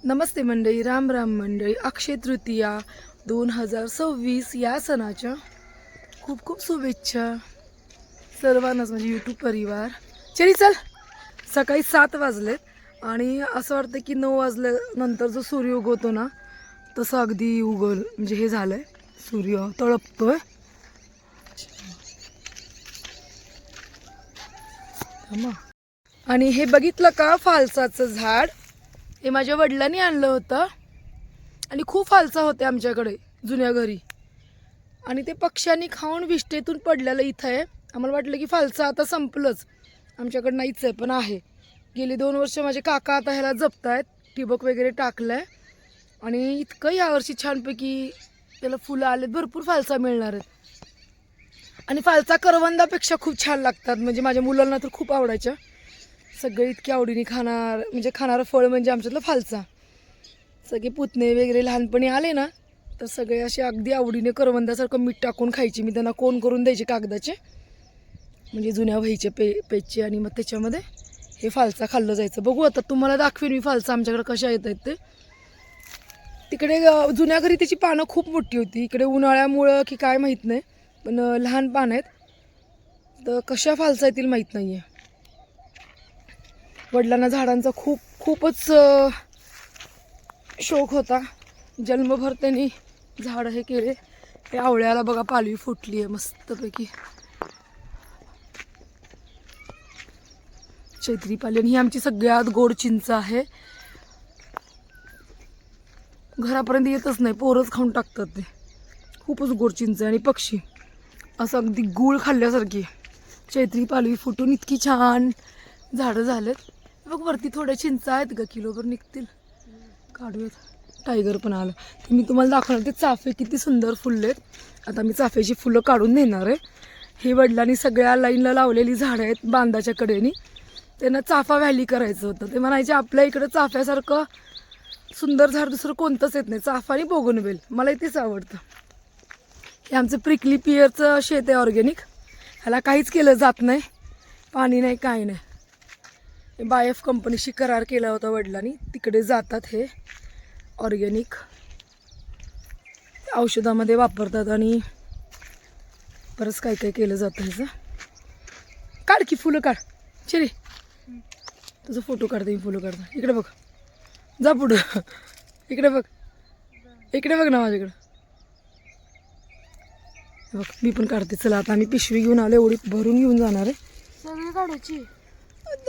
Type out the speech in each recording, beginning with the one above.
नमस्ते मंडळी, राम राम मंडळी. अक्षय तृतीया 2026 या सणाच्या खूप खूप शुभेच्छा सर्वांनाच, म्हणजे यूट्यूब परिवार. चली चल. सकाळी 7 वाजलेत आणि असं वाटतं की 9 वाजल्यानंतर जो सूर्य उगवतो ना तसं अगदी म्हणजे हे झालंय, सूर्य तळपतोय. आणि हे बघितलं का फालसाचं झाड? हे माझ्या वडिलांनी आणलं होतं आणि खूप फालसा होते आमच्याकडे जुन्या घरी, आणि ते पक्ष्यांनी खाऊन विष्टेतून पडलेलं इथं आहे. आम्हाला वाटलं की फालसा आता संपलंच, आमच्याकडे नाहीच आहे, पण आहे. गेली 2 वर्ष माझे काका आता ह्याला जपतायत, ठिबक वगैरे टाकलंय आणि इतकं यावर्षी छानपैकी त्याला फुलं आलेत, भरपूर फालसा मिळणार आहेत. आणि फालसा करवंदापेक्षा खूप छान लागतात, म्हणजे माझ्या मुलांना तर खूप आवडायच्या. सगळे इतकी आवडीने खाणारं फळ म्हणजे आमच्यातलं फालसा. सगळे पुतणे वगैरे लहानपणी आले ना तर सगळे असे अगदी आवडीने करवंदासारखं मीठ टाकून खायचे. मी त्यांना कोण करून द्यायचे कागदाचे, म्हणजे जुन्या वहीचे पेजचे, आणि मग त्याच्यामध्ये हे फालसा खाल्लं जायचं. बघू आता तुम्हाला दाखवेन मी फालसा आमच्याकडे कशा येत आहेत ते. तिकडे जुन्या घरी त्याची पानं खूप मोठी होती, इकडे उन्हाळ्यामुळं की काय माहीत नाही, पण लहान पानं आहेत, तर कशा फालसा येतील माहीत नाही आहे. वडिलांना झाडांचा खूपच शौक होता. जन्मभर त्यांनी झाडं हे केले. हे आवळ्याला बघा पालवी फुटली आहे मस्तपैकी, चैत्री पाली. आणि ही आमची सगळ्यात गोड चिंच आहे, घरापर्यंत येतच नाही, पोरच खाऊन टाकतात ते. खूपच गोड चिंच आहे आणि पक्षी असं अगदी गूळ खाल्ल्यासारखी. चैत्री पालवी फुटून इतकी छान झाडं झालेत. बघ वरती थोड्या चिंचा आहेत का, किलोभर निघतील, काढूयात. टायगर पण आलं. ते मी तुम्हाला दाखवणार, ते चाफे किती सुंदर फुललेत. आता मी चाफ्याची फुलं काढून देणार आहे. हे वडिलांनी सगळ्या लाईनला लावलेली झाडं आहेत बांधाच्या कडेनी. त्यांना चाफा व्हॅली करायचं होतं. ते म्हणायचे आपल्या इकडं चाफ्यासारखं सुंदर झाड दुसरं कोणतंच येत नाही, चाफा आणि बोगनवेल, मला तेच आवडतं. हे आमचं प्रिकली पियरचं शेत आहे ऑर्गॅनिक. ह्याला काहीच केलं जात नाही, पाणी नाही, काय नाही. बायफ कंपनीशी करार केला होता वडिलांनी, तिकडे जातात हे ऑर्गॅनिक औषधामध्ये वापरतात आणि बरंच काय काय केलं जातं ह्याचं. काढ की फुलं काढ, चले तुझं फोटो काढते मी, फुलं काढता. इकडे बघ, जा पुढं, इकडे बघ, इकडे बघ ना माझ्याकडं बघ. मी पण काढते. चला आता आम्ही पिशवी घेऊन आलो, एवढी भरून घेऊन जाणार आहे. सगळी काढायची,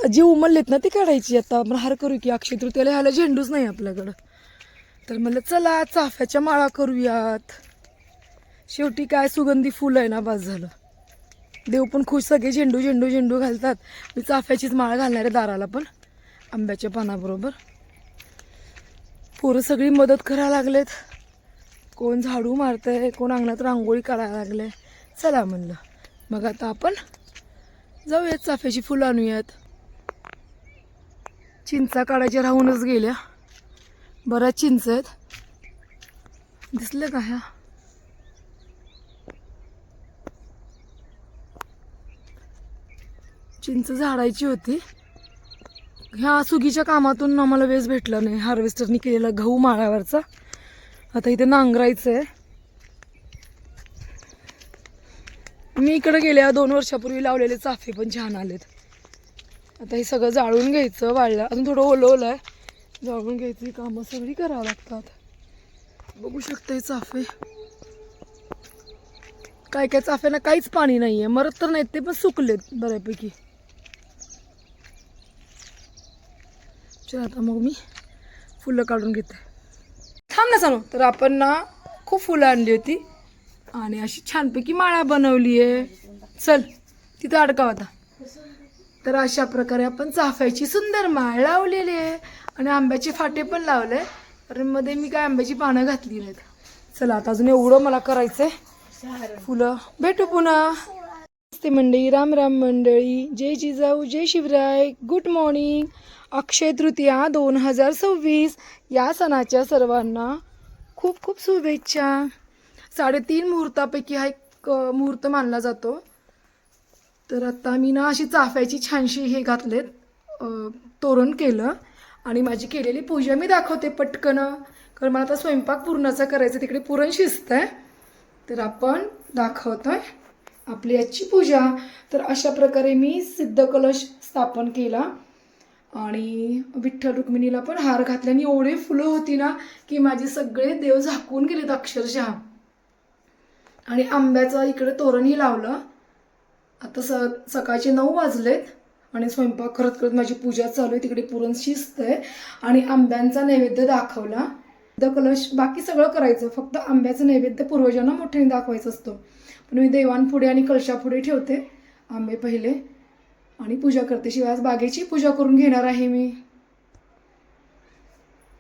जी उमललेत ना ती काढायची. आता आपण हार करू की, अक्षय तृतीयेला ह्याला झेंडूच नाही आपल्याकडं, तर म्हणलं चला चाफ्याच्या माळा करूयात. शेवटी काय सुगंधी फुलं आहे ना, बस झालं. देव पण खुश, सगळे झेंडू झेंडू झेंडू घालतात. मी चाफ्याचीच माळ घालणार आहे दाराला पण, आंब्याच्या पानाबरोबर. पोरं सगळी मदत करायला लागलेत, कोण झाडू मारतंय, कोण अंगणात रांगोळी काढायला लागले. चला म्हणलं मग आता आपण जाऊयात, चाफ्याची फुलं आणूयात. चिंचा काढायच्या राहूनच गेल्या, बऱ्याच चिंच आहेत. दिसले का ह्या? चिंच झाडायची होती. ह्या सुगीच्या कामातून आम्हाला वेळ भेटला नाही, हार्वेस्टरनी केलेला गहू माळावरचा. आता इथे नांगरायचं आहे. मी इकडे गेल्या 2 वर्षापूर्वी लावलेले चाफे पण छान आलेत. आता हे सगळं जाळून घ्यायचं, वाळलं अजून थोडं ओलं आहे, जाळून घ्यायचं. ही कामं सगळी करावं लागतात. बघू शकता हे चाफे, काय काय चाफ्यांना काहीच पाणी नाही आहे, मरत तर नाहीत ते, पण सुकलेत बऱ्यापैकी. चला आता मग मी फुलं काढून घेते. थांब ना सांगू. तर आपण ना खूप फुलं आणली होती आणि अशी छानपैकी माळा बनवली आहे. चल तिथं अडकाव आता. तर अशा प्रकारे आपण चाफ्याची सुंदर माळ लावलेली आहे आणि आंब्याचे फाटे पण लावले. तर मध्ये मी काय आंब्याची पानं घातली नाहीत. चला आता अजून एवढं मला करायचंय फुलं. भेटू पुन्हा. नमस्ते मंडळी, राम राम मंडळी, जय जिजाऊ, जय शिवराय, गुड मॉर्निंग. अक्षय तृतीया 2026 या सणाच्या सर्वांना खूप खूप शुभेच्छा. 3.5 मुहूर्तापैकी हा एक मुहूर्त मानला जातो. तर आता मी ना अशी चाफ्याची छानशी हे घातलेत, तोरण केलं आणि माझी केलेली पूजा मी दाखवते पटकन, कारण मला आता स्वयंपाक पूर्णाचा करायचा, तिकडे पुरण शिजत आहे. तर आपण दाखवतोय आपली आजची पूजा. तर अशा प्रकारे मी सिद्ध कलश स्थापन केला आणि विठ्ठल रुक्मिणीला पण हार घातल्याने एवढे फुलं होती ना की माझे सगळे देव झाकून गेलेत अक्षरशः. आणि आंब्याचं इकडे तोरणही लावलं. आता सकाळचे 9 वाजलेत आणि स्वयंपाक करत करत माझी पूजा चालू आहे. तिकडे पुरण शिजतंय आणि आंब्यांचा नैवेद्य दाखवला. कलश बाकी सगळं करायचं, फक्त आंब्याचं नैवेद्य पूर्वजांना मोठ्याने दाखवायचं असतं. पण मी देवांपुढे आणि कलशापुढे ठेवते आंबे पहिले आणि पूजा करते. शिवाय आज बागेची पूजा करून घेणार आहे मी.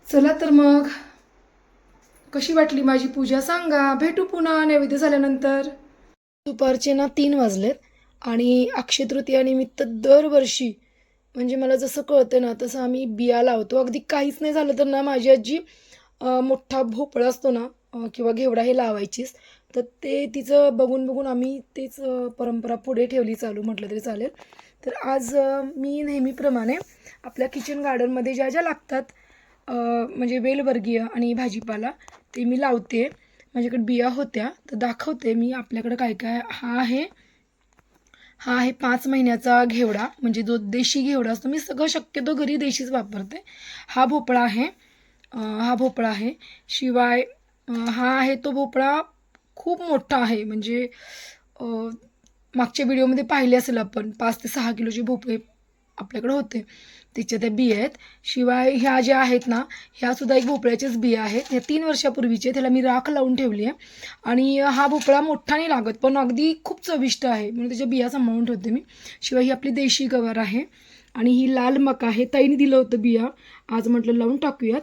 चला तर मग कशी वाटली माझी पूजा सांगा. भेटू पुन्हा नैवेद्य झाल्यानंतर. दुपारचे ना 3 वाजलेत आणि अक्षय तृतीयानिमित्त दरवर्षी म्हणजे मला जसं कळतं ना तसं आम्ही बिया लावतो. अगदी काहीच नाही झालं तर ना माझी आजी मोठा भोपळा असतो ना किंवा घेवडा हे लावायचीच. तर ते तिचं बघून बघून आम्ही तेच परंपरा पुढे ठेवली, चालू म्हटलं तरी चालेल. तर आज मी नेहमीप्रमाणे आपल्या किचन गार्डनमध्ये ज्या ज्या लागतात म्हणजे वेलवर्गीय आणि भाजीपाला ते मी लावते. माझ्याकडे बिया होत्या तर दाखवते मी आपल्याकडे काय काय. हा आहे 5 महिन्याचा घेवडा, म्हणजे जो देशी घेवडा असतो. मी सगळं शक्यतो घरी देशीच वापरते. हा भोपळा आहे. शिवाय हा आहे तो भोपळा खूप मोठा आहे, म्हणजे मागच्या व्हिडिओमध्ये पाहिले असेल आपण 5 ते 6 किलोचे भोपळे आपल्याकडे होते, त्याच्या त्या बिया आहेत. शिवाय ह्या ज्या आहेत ना ह्यासुद्धा एक भोपळ्याच्याच बिया आहेत. ह्या 3 वर्षापूर्वीचे, त्याला मी राख लावून ठेवली आहे. आणि हा भोपळा मोठा नाही लागत पण अगदी खूप चविष्ट आहे, म्हणून त्याच्या बिया सांभाळून ठेवते मी. शिवाय ही आपली देशी गवार आहे आणि ही लाल मका आहे. ताईने दिलं होतं बिया, आज म्हटलं लावून टाकूयात.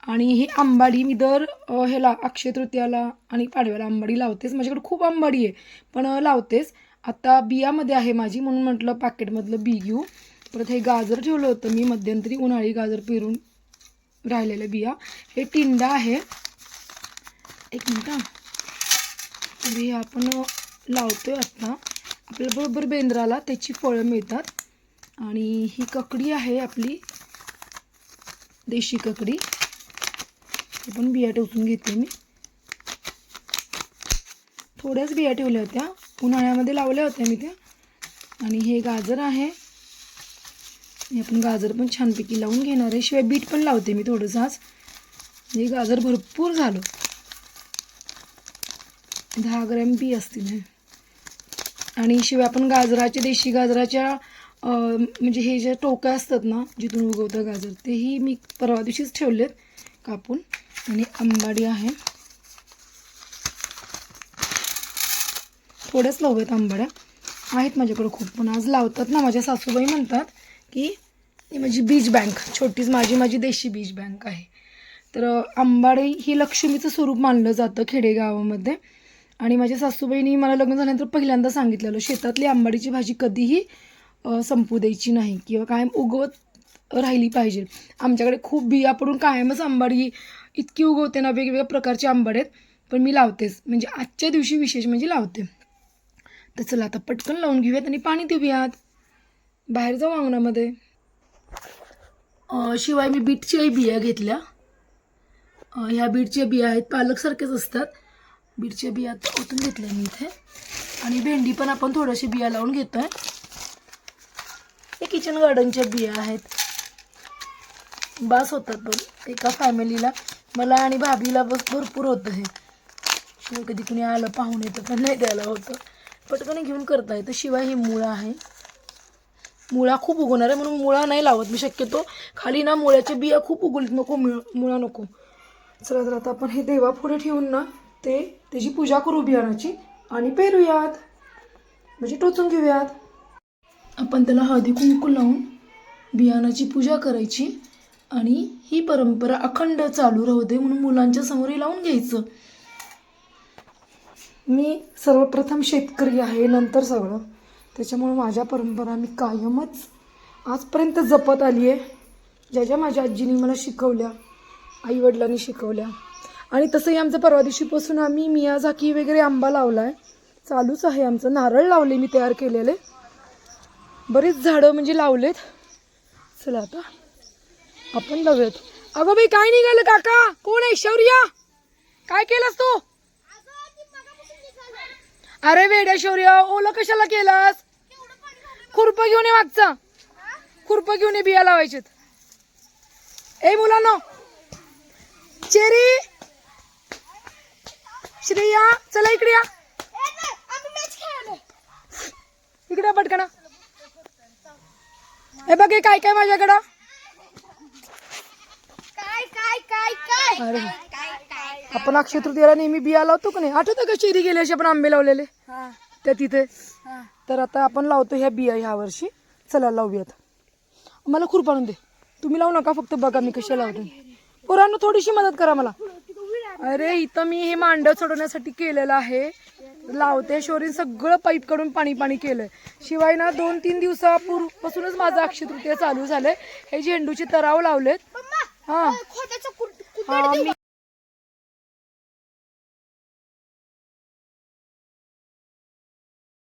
आणि ही आंबाडी मी दर ह्याला अक्षय तृतीयाला आणि पाडव्याला आंबाडी लावतेच. माझ्याकडे खूप आंबाडी आहे पण लावतेच. आता बियामध्ये आहे माझी, म्हणून म्हटलं पॅकेटमधलं बी घेऊ. परत हे गाजर ठेवलं होतं मी मध्यंतरी, उन्हाळी गाजर पेरून राहिलेल्या बिया. हे टिंडा आहे, एक मिनटं. तर हे आपण लावतोय आता, आपल्या बरोबर बेंद्राला त्याची फळं मिळतात. आणि ही ककडी आहे आपली देशी ककडी, हे पण बिया टोचून घेते मी. थोड्याच बिया ठेवल्या होत्या, उन्हाळ्यामध्ये लावल्या होत्या मी त्या. आणि हे गाजर आहे, हे आपण गाजर पण छानपैकी लावून घेणार आहे. शिवाय बीट पण लावते मी थोडंसं आज. हे गाजर भरपूर झालं, 10 ग्रॅम बी असतील हे. आणि शिवाय आपण गाजराचे, देशी गाजराच्या म्हणजे हे जे टोकं असतात ना जिथून उगवतं गाजर, तेही मी परवा दिवशीच ठेवलेत कापून. आणि आंबाडी आहे, थोड्याच लावूयात आंबाड्या, आहेत माझ्याकडे खूप. पण आज लावतात ना माझ्या सासूबाई, म्हणतात की ही माझी बीज बँक, छोटीच माझी देशी बीज बँक आहे. तर आंबाडी ही लक्ष्मीचं स्वरूप मानलं जातं खेडेगावामध्ये. आणि माझ्या सासूबाईंनी मला लग्न झाल्यानंतर पहिल्यांदा सांगितलेलं, शेतातली आंबाडीची भाजी कधीही संपू द्यायची नाही किंवा कायम उगवत राहिली पाहिजे. आमच्याकडे खूप बिया पडून कायमच आंबाडी इतकी उगवते ना, वेगवेगळ्या प्रकारचे आंबाडे आहेत. पण मी लावतेच, म्हणजे आजच्या दिवशी विशेष म्हणजे लावते. तर चला आता पटकन लावून घेऊयात आणि पाणी देऊयात, बाहेर जाऊ अंगणामध्ये. शिवाय मी बीटच्याही बिया घेतल्या. ह्या बीटच्या बिया आहेत, पालकसारख्याच असतात. बीटच्या बिया ओतून घेतल्या मी इथे. आणि भेंडी पण आपण थोड्याशा बिया लावून घेतो आहे. हे किचन गार्डनच्या बिया आहेत, बास होतात पण एका फॅमिलीला. मला आणि भाभीला भरपूर होतं हे. शिवाय कधी कुणी आलं पाहुणे तर पण नाही द्यायला होतं, पटकन घेऊन करता येतं. शिवाय ही मुळा आहे, मुळा खूप उगवणार आहे म्हणून मुळा नाही लावत मी शक्यतो. खाली ना मुळ्याच्या बिया खूप उगवलीत, नको मुळा नको. चला तर आता आपण हे देवापुढे ठेवून ना त्याची पूजा करू बियाणाची आणि पेरूयात, म्हणजे टोचून घेऊयात. आपण त्याला हळदी कुंकू लावून बियाणाची पूजा करायची आणि ही परंपरा अखंड चालू राहू दे म्हणून मुलांच्या समोरही लावून घ्यायचं. मी सर्वप्रथम शेतकरी आहे, नंतर सगळं. त्याच्यामुळे माझ्या परंपरा मी कायमच आजपर्यंत जपत आली आहे, ज्या ज्या माझ्या आजीने मला शिकवल्या, आईवडिलांनी शिकवल्या. आणि तसंही आमचं परवा दिवशीपासून आम्ही मियाझाकी वगैरे आंबा लावला आहे, चालूच आहे आमचं. नारळ लावले मी तयार केलेले, बरेच झाडं म्हणजे लावलेत. चला आता आपण लावूयात. अगं बाई काय निघालं काका? कोण आहे? शौर्या काय केलंस तू? अरे वेड्या शौर्या, ओलं कशाला केलास? खुरपं घेऊन ये मागचा. खुरपं घेऊन ये, बिया लावायचे. ए मुलांनो, चेरी श्रेया चला इकडे या. इकडे पटकन. हे बघ हे काय काय माझ्याकडं. अरे आपण अक्षय तृतीयेला नेहमी बिया लावतो का नाही? आठवतं का चेरी गेल्या वर्षी आपण आंबे लावलेले त्या तिथे? तर आता आपण लावतो ह्या बिया ह्या वर्षी. चला लावूयात. मला खुरपं आणून दे. तुम्ही लावू नका, फक्त बघा मी कशा लावते. पोरांनो थोडीशी मदत करा मला. अरे इथं मी हे मांडव चढवण्यासाठी केलेलं आहे. लावते शोरीन सगळं पाईप कडून पाणी पाणी केलंय. शिवाय ना 2-3 दिवसापूर्वीपासूनच माझं अक्षय तृतीया चालू झालंय. हे झेंडूचे तराव लावलेत. हा मी